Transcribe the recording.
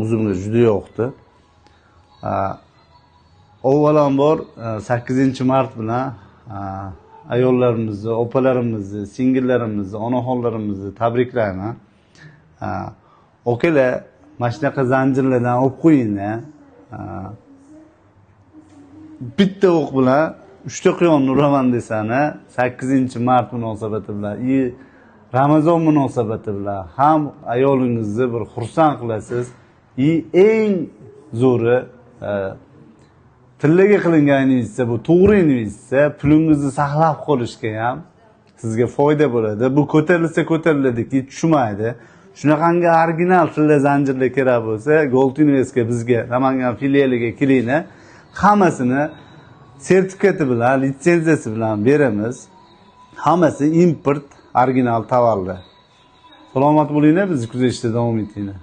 O'zimga juda yoqdi. Avvalambor 8-mart bilan ayollarimizni, opalarimizni, singillarimizni, onaxonlarimizni tabriklayman. Okalar, mana shunaqa zanjirlardan olib qo'yinglar. Bitta o'q bilan 3 ta quyonni uraman desani 8-mart munosabati bilan, Ramazon munosabati bilan ham ayolingizni bir xursand qilasiz. Eng zo'ri tillaga qilingan investitsiya, bu to'g'ri investitsiya, pulingizni saqlab qolishga ham sizga foyda bo'ladi. Bu ko'tariladiki, tushmaydi. Shunaqangi original tilla zanjirlar kerak bo'lsa, Gold Investga bizga Namangan filialiga kelinglar. Hammasini sertifikati bilan, litsenziyasi bilan beramiz. Hammasi import original tovarlar. Salomat bo'linglar, bizni kuzatishda davom etinglar.